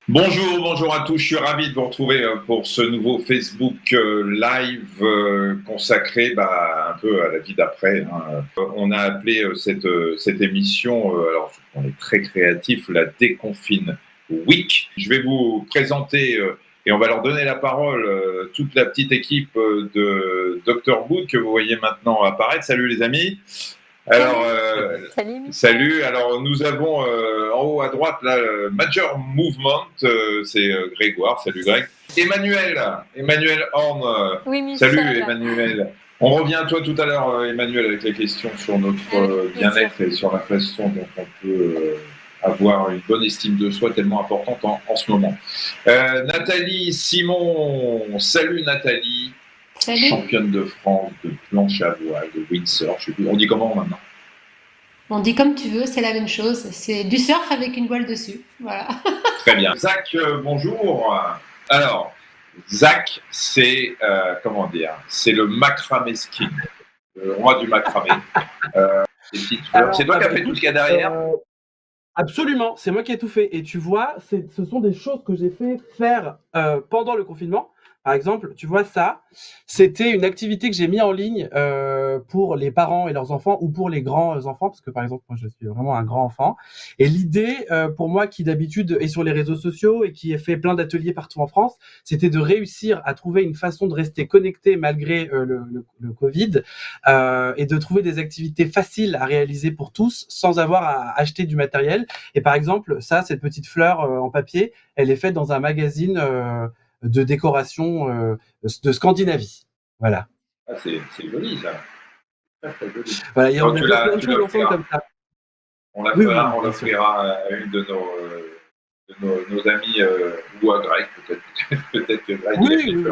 Bonjour à tous, je suis ravi de vous retrouver pour ce nouveau Facebook Live consacré un peu à la vie d'après, hein. On a appelé cette émission, alors on est très créatif, la Déconfine Week. Je vais vous présenter et on va leur donner la parole toute la petite équipe de Dr Good que vous voyez maintenant apparaître. Salut les amis. Alors, salut. Alors, nous avons en haut à droite là, le Major Movement, c'est Grégoire. Salut Greg. Emmanuel Horn. Oui, Michel. Salut Emmanuel. On revient à toi tout à l'heure, Emmanuel, avec les questions sur notre bien-être et sur la façon dont on peut avoir une bonne estime de soi tellement importante en ce moment. Nathalie Simon. Salut Nathalie. Salut. Championne de France de planche à voile, de windsurf, je sais plus. On dit comment maintenant? On dit comme tu veux, c'est la même chose. C'est du surf avec une voile dessus. Voilà. Très bien. Zach, bonjour. Alors, Zach, c'est, c'est le macramé skiing, le roi du macramé. C'est toi qui as fait tout ce qu'il y a derrière? Absolument, c'est moi qui ai tout fait. Et tu vois, ce sont des choses que j'ai fait faire pendant le confinement. Par exemple, tu vois ça, c'était une activité que j'ai mis en ligne pour les parents et leurs enfants ou pour les grands enfants, parce que par exemple, moi je suis vraiment un grand enfant. Et l'idée pour moi qui d'habitude est sur les réseaux sociaux et qui a fait plein d'ateliers partout en France, c'était de réussir à trouver une façon de rester connecté malgré le Covid et de trouver des activités faciles à réaliser pour tous sans avoir à acheter du matériel. Et par exemple, ça, cette petite fleur en papier, elle est faite dans un magazine de décoration de Scandinavie. Voilà. Ah, c'est joli ça. Très joli. Voilà, et on a plein de choses ensemble comme ça. On l'offrira à une de nos amis ou à Greg, peut-être que Greg. Oui.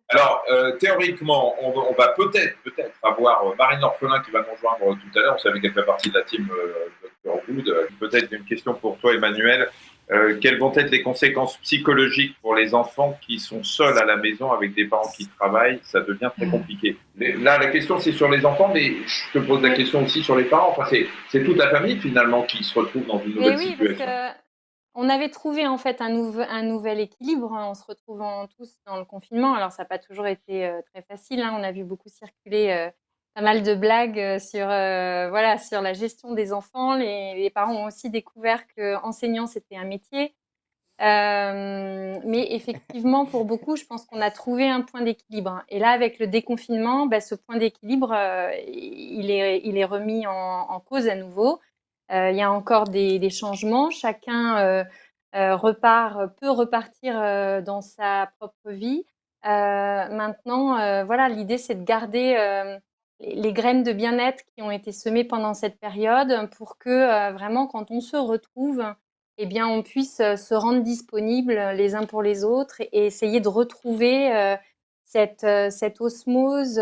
Alors, théoriquement, on va peut-être avoir Marine L'Orphelin qui va nous rejoindre tout à l'heure. On savait qu'elle fait partie de la team Dr Good. Peut-être une question pour toi, Emmanuel. Quelles vont être les conséquences psychologiques pour les enfants qui sont seuls à la maison avec des parents qui travaillent? Ça devient très compliqué. Là, la question, c'est sur les enfants, mais je te pose la question aussi sur les parents. Enfin, c'est toute la famille, finalement, qui se retrouve dans une nouvelle situation. Parce on avait trouvé, en fait, un nouvel équilibre en se retrouvant tous dans le confinement. Alors, ça n'a pas toujours été très facile, hein. On a vu beaucoup circuler pas mal de blagues sur la gestion des enfants. Les parents ont aussi découvert qu'enseignant, c'était un métier. Mais effectivement, pour beaucoup, je pense qu'on a trouvé un point d'équilibre. Et là, avec le déconfinement, ce point d'équilibre, il est remis en cause à nouveau. Il y a encore des changements. Chacun peut repartir dans sa propre vie. Maintenant, l'idée, c'est de garder les graines de bien-être qui ont été semées pendant cette période pour que vraiment, quand on se retrouve, eh bien, on puisse se rendre disponibles les uns pour les autres et essayer de retrouver cette osmose,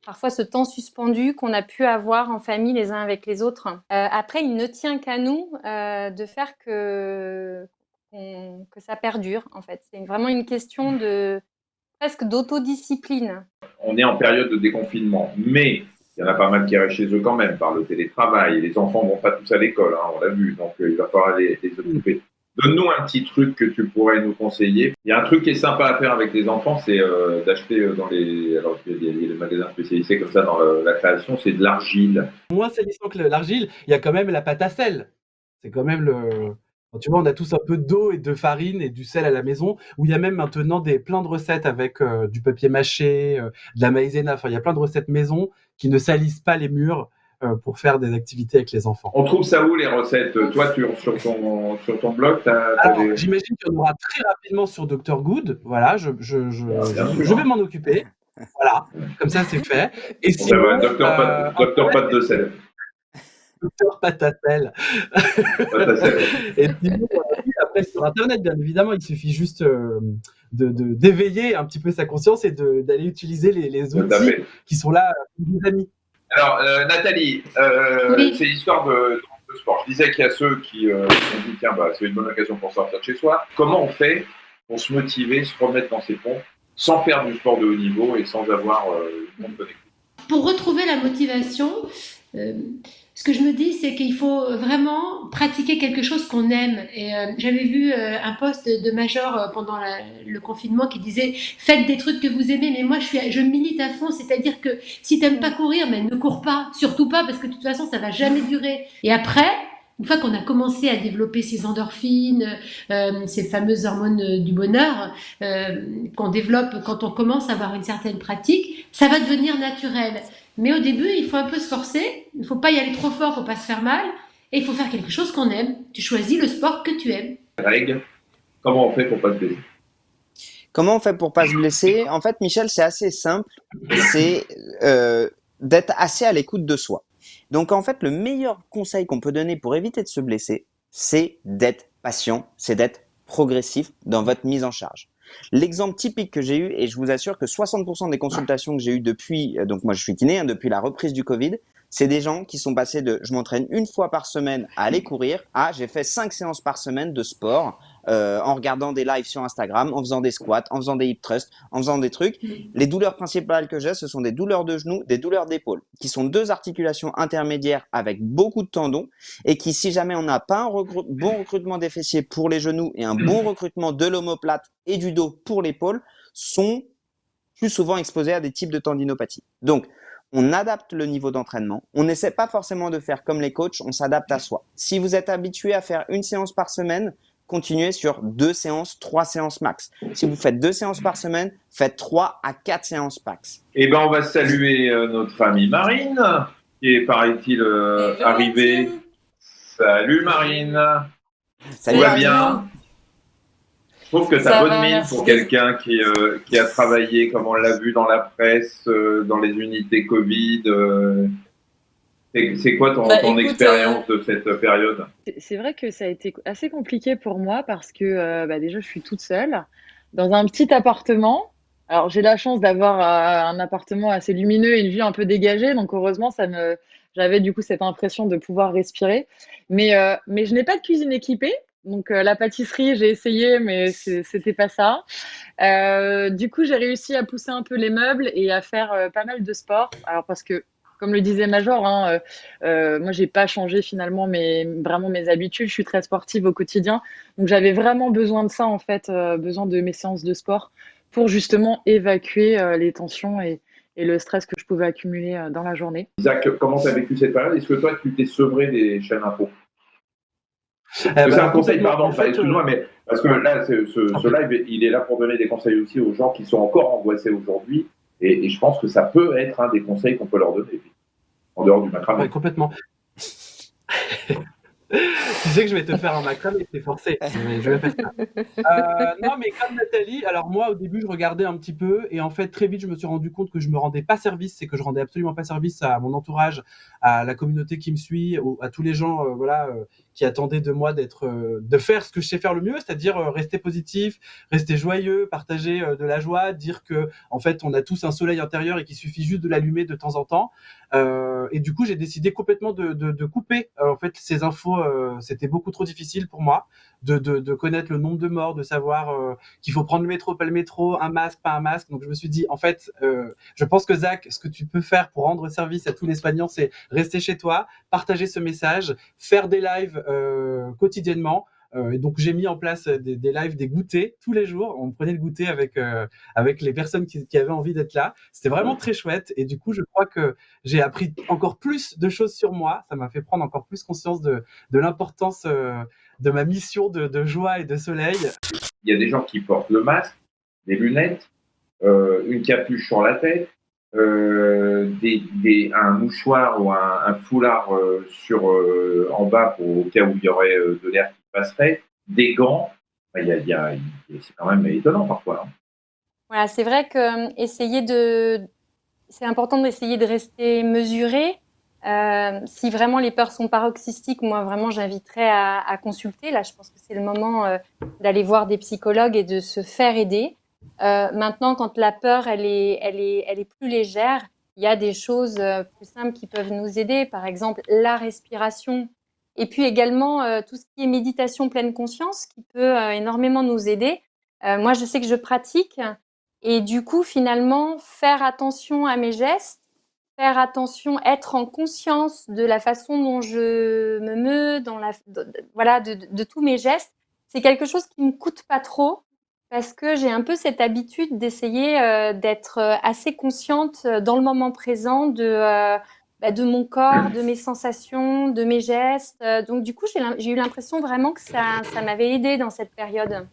parfois ce temps suspendu qu'on a pu avoir en famille les uns avec les autres. Après, il ne tient qu'à nous de faire que ça perdure, en fait. C'est vraiment une question presque d'autodiscipline. On est en période de déconfinement, mais il y en a pas mal qui restent chez eux quand même par le télétravail. Les enfants ne vont pas tous à l'école, hein, on l'a vu, donc il va falloir les occuper. Donne-nous un petit truc que tu pourrais nous conseiller. Il y a un truc qui est sympa à faire avec les enfants, c'est d'acheter dans les... Alors, il y a des magasins spécialisés comme ça dans la création, c'est de l'argile. Moins salissant que l'argile, il y a quand même la pâte à sel. C'est quand même tu vois, on a tous un peu d'eau et de farine et du sel à la maison, où il y a même maintenant plein de recettes avec du papier mâché, de la maïzena. Enfin, il y a plein de recettes maison qui ne salissent pas les murs pour faire des activités avec les enfants. On trouve ça où les recettes? Toi, sur ton blog, Alors, j'imagine qu'il y en aura très rapidement sur Dr Good. Voilà, je vais m'en occuper. Voilà, comme ça c'est fait. Et sinon, Docteur Pâte de sel. Docteur Pâte à sel. Et sinon, après sur Internet, bien évidemment, il suffit juste d'éveiller un petit peu sa conscience et d'aller utiliser les outils qui sont là pour nos amis. Alors, Nathalie, oui. C'est l'histoire de sport. Je disais qu'il y a ceux qui ont dit, tiens, c'est une bonne occasion pour sortir de chez soi. Comment on fait pour se motiver, se remettre dans ses pompes, sans faire du sport de haut niveau et sans avoir une bonne connexion? Pour retrouver la motivation, Ce que je me dis, c'est qu'il faut vraiment pratiquer quelque chose qu'on aime. Et j'avais vu un post de Major pendant le confinement qui disait faites des trucs que vous aimez. Mais moi, je milite à fond, c'est-à-dire que si t'aimes pas courir, mais ne cours pas, surtout pas, parce que de toute façon, ça va jamais durer. Et après, une fois qu'on a commencé à développer ces endorphines, ces fameuses hormones du bonheur qu'on développe quand on commence à avoir une certaine pratique, ça va devenir naturel. Mais au début, il faut un peu se forcer. Il ne faut pas y aller trop fort pour pas se faire mal. Et il faut faire quelque chose qu'on aime. Tu choisis le sport que tu aimes. Règle, comment on fait pour pas se blesser? Comment on fait pour pas se blesser? En fait, Michel, c'est assez simple. C'est d'être assez à l'écoute de soi. Donc, en fait, le meilleur conseil qu'on peut donner pour éviter de se blesser, c'est d'être patient, c'est d'être progressif dans votre mise en charge. L'exemple typique que j'ai eu, et je vous assure que 60% des consultations que j'ai eues depuis, donc moi je suis kiné, hein, depuis la reprise du Covid, c'est des gens qui sont passés de je m'entraîne une fois par semaine à aller courir à j'ai fait 5 séances par semaine de sport en regardant des lives sur Instagram, en faisant des squats, en faisant des hip thrusts, en faisant des trucs. Les douleurs principales que j'ai, ce sont des douleurs de genoux, des douleurs d'épaule, qui sont deux articulations intermédiaires avec beaucoup de tendons et qui, si jamais on n'a pas un bon recrutement des fessiers pour les genoux et un bon recrutement de l'omoplate et du dos pour l'épaule, sont plus souvent exposés à des types de tendinopathie. Donc, on adapte le niveau d'entraînement. On n'essaie pas forcément de faire comme les coachs, on s'adapte à soi. Si vous êtes habitué à faire une séance par semaine, continuez sur 2 séances, 3 séances max. Si vous faites 2 séances par semaine, faites 3 à 4 séances max. Eh ben, on va saluer notre amie Marine, qui est, paraît-il, arrivée. Salut Marine. Salut, Tout va Marine. bien? Je trouve que tu as bonne mine pour quelqu'un qui a travaillé, comme on l'a vu dans la presse, dans les unités Covid. C'est quoi ton expérience de cette période? C'est vrai que ça a été assez compliqué pour moi parce que déjà, je suis toute seule dans un petit appartement. Alors, j'ai la chance d'avoir un appartement assez lumineux et une vue un peu dégagée. Donc, heureusement, j'avais du coup cette impression de pouvoir respirer. Mais je n'ai pas de cuisine équipée. Donc, la pâtisserie, j'ai essayé, mais c'était pas ça. Du coup, j'ai réussi à pousser un peu les meubles et à faire pas mal de sport. Alors, parce que, comme le disait Major, hein, moi, j'ai pas changé finalement vraiment mes habitudes. Je suis très sportive au quotidien. Donc, j'avais vraiment besoin de ça, en fait, besoin de mes séances de sport pour justement évacuer les tensions et le stress que je pouvais accumuler dans la journée. Isaac, comment tu as vécu cette période? Est-ce que toi, tu t'es sevré des chaînes info? C'est un conseil, pardon, excuse-moi, mais parce que là, ce live, il est là pour donner des conseils aussi aux gens qui sont encore angoissés aujourd'hui. Et je pense que ça peut être un des conseils qu'on peut leur donner, en dehors du macramé. Ouais, complètement. Tu sais que je vais te faire un macramé, c'est forcé. Mais je vais faire ça. Non, mais comme Nathalie, alors moi au début je regardais un petit peu et en fait très vite je me suis rendu compte que je me rendais pas service, c'est que je rendais absolument pas service à mon entourage, à la communauté qui me suit, à tous les gens qui attendaient de moi de faire ce que je sais faire le mieux, c'est-à-dire rester positif, rester joyeux, partager de la joie, dire que en fait on a tous un soleil intérieur et qu'il suffit juste de l'allumer de temps en temps. Et du coup j'ai décidé complètement de couper en fait ces infos. C'était beaucoup trop difficile pour moi de connaître le nombre de morts, de savoir qu'il faut prendre le métro, pas le métro, un masque, pas un masque. Donc je me suis dit, en fait, je pense que Zach, ce que tu peux faire pour rendre service à tous les soignants, c'est rester chez toi, partager ce message, faire des lives quotidiennement. Et donc j'ai mis en place des lives, des goûters tous les jours. On prenait le goûter avec les personnes qui avaient envie d'être là. C'était vraiment très chouette. Et du coup, je crois que j'ai appris encore plus de choses sur moi. Ça m'a fait prendre encore plus conscience de l'importance de ma mission de joie et de soleil. Il y a des gens qui portent le masque, des lunettes, une capuche sur la tête, un mouchoir ou un foulard en bas au cas où il y aurait de l'air qui passerait, des gants. C'est quand même étonnant parfois. Hein. Voilà, c'est vrai que c'est important d'essayer de rester mesuré. Si vraiment les peurs sont paroxystiques, moi vraiment j'inviterais à consulter. Là, je pense que c'est le moment d'aller voir des psychologues et de se faire aider. Maintenant, quand la peur elle est plus légère, il y a des choses plus simples qui peuvent nous aider. Par exemple, la respiration. Et puis également tout ce qui est méditation pleine conscience qui peut énormément nous aider. Moi, je sais que je pratique et du coup, finalement, faire attention à mes gestes faire attention, être en conscience de la façon dont je me meus, voilà, de tous mes gestes, c'est quelque chose qui me coûte pas trop parce que j'ai un peu cette habitude d'essayer d'être assez consciente dans le moment présent de mon corps, de mes sensations, de mes gestes. Donc du coup, j'ai eu l'impression vraiment que ça m'avait aidée dans cette période.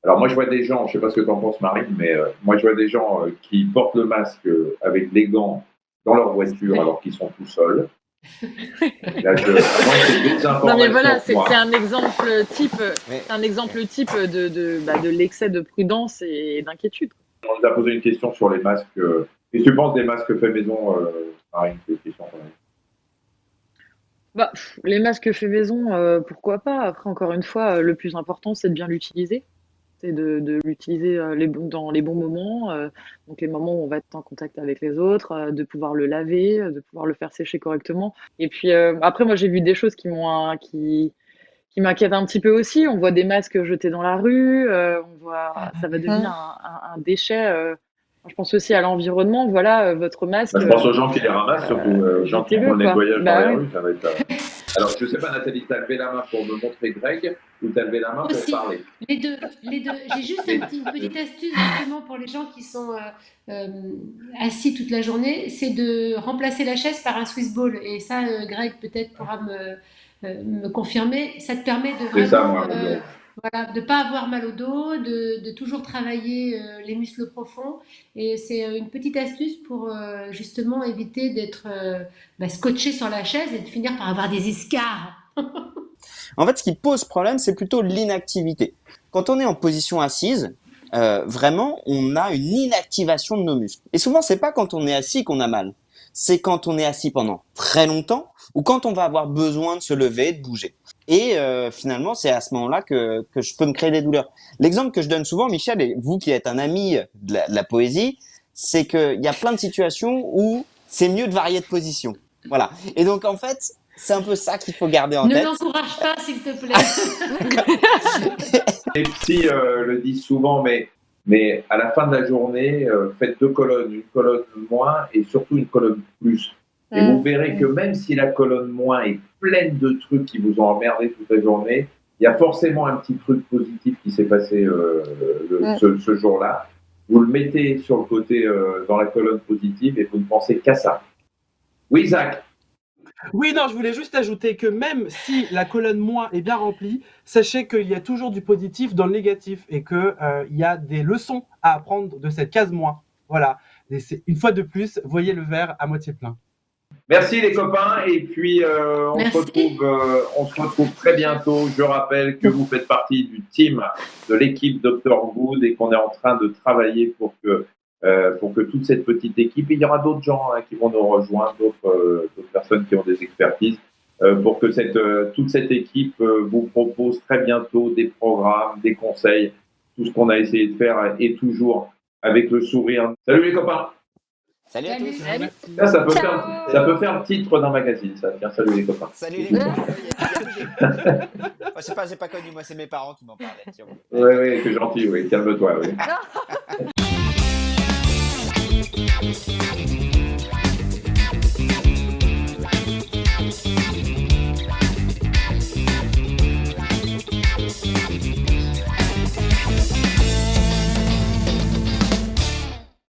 Alors moi je vois des gens, je sais pas ce que tu en penses Marine, mais moi je vois des gens qui portent le masque avec les gants dans leur voiture alors qu'ils sont tout seuls. Là, moi, c'est des Non mais voilà, informations, moi. c'est un exemple type, Mais- c'est un exemple type de l'excès de prudence et d'inquiétude. On nous a posé une question sur les masques. Qu'est-ce que tu penses des masques faits maison, Marine? C'est une question qu'on a. Bah, les masques faits maison, pourquoi pas? Après, encore une fois, le plus important, c'est de bien l'utiliser. C'est de l'utiliser dans les bons moments, donc les moments où on va être en contact avec les autres, de pouvoir le laver, de pouvoir le faire sécher correctement. Et puis après, moi, j'ai vu des choses qui m'inquiètent un petit peu aussi. On voit des masques jetés dans la rue, ça va devenir un déchet. Je pense aussi à l'environnement. Voilà, votre masque. Bah, je pense aux gens qui les ramassent, surtout aux gens qui font le jetez-le, quoi. nettoyage Bah dans les ouais. rues. Ça va être, Alors, je sais pas, Nathalie, tu as levé la main pour me montrer Greg ou tu as levé la main pour Aussi. parler? Les deux. J'ai juste une petite astuce justement pour les gens qui sont assis toute la journée, c'est de remplacer la chaise par un Swiss ball. Et ça, Greg peut-être pourra me confirmer. Ça te permet de C'est ça, vraiment, moi, au bureau. voilà, de pas avoir mal au dos, de toujours travailler les muscles profonds. Et c'est une petite astuce pour justement éviter d'être scotché sur la chaise et de finir par avoir des escarres. En fait, ce qui pose problème, c'est plutôt l'inactivité. Quand on est en position assise, vraiment, on a une inactivation de nos muscles. Et souvent, c'est pas quand on est assis qu'on a mal. C'est quand on est assis pendant très longtemps ou quand on va avoir besoin de se lever, de bouger. Et finalement, c'est à ce moment-là que je peux me créer des douleurs. L'exemple que je donne souvent, Michel, et vous qui êtes un ami de la poésie, c'est qu'il y a plein de situations où c'est mieux de varier de position. Voilà. Et donc, en fait, c'est un peu ça qu'il faut garder en Ne tête. l'encourage pas, s'il te plaît. Les psys le disent souvent, mais à la fin de la journée, faites 2 colonnes, une colonne moins et surtout une colonne plus. Et vous verrez que même si la colonne moins est pleine de trucs qui vous ont emmerdé toute la journée, il y a forcément un petit truc positif qui s'est passé ce jour-là. Vous le mettez sur le côté dans la colonne positive et vous ne pensez qu'à ça. Oui, Zach. Oui, non, je voulais juste ajouter que même si la colonne moins est bien remplie, sachez qu'il y a toujours du positif dans le négatif et qu'il y a des leçons à apprendre de cette case moins. Voilà. Et une fois de plus, voyez le verre à moitié plein. Merci les copains et puis on Merci. se retrouve très bientôt. Je rappelle que vous faites partie du team de l'équipe Dr Good et qu'on est en train de travailler pour que toute cette petite équipe, et il y aura d'autres gens qui vont nous rejoindre, d'autres personnes qui ont des expertises, pour que toute cette équipe vous propose très bientôt des programmes, des conseils, tout ce qu'on a essayé de faire et toujours avec le sourire. Salut les copains. Salut à tous. Salut. Ça peut faire le titre d'un magazine, ça. Tiens, salut les copains. Salut les gars. Moi, c'est pas connu, moi c'est mes parents qui m'en parlaient. Oui, c'est gentil, oui, calme-toi, oui.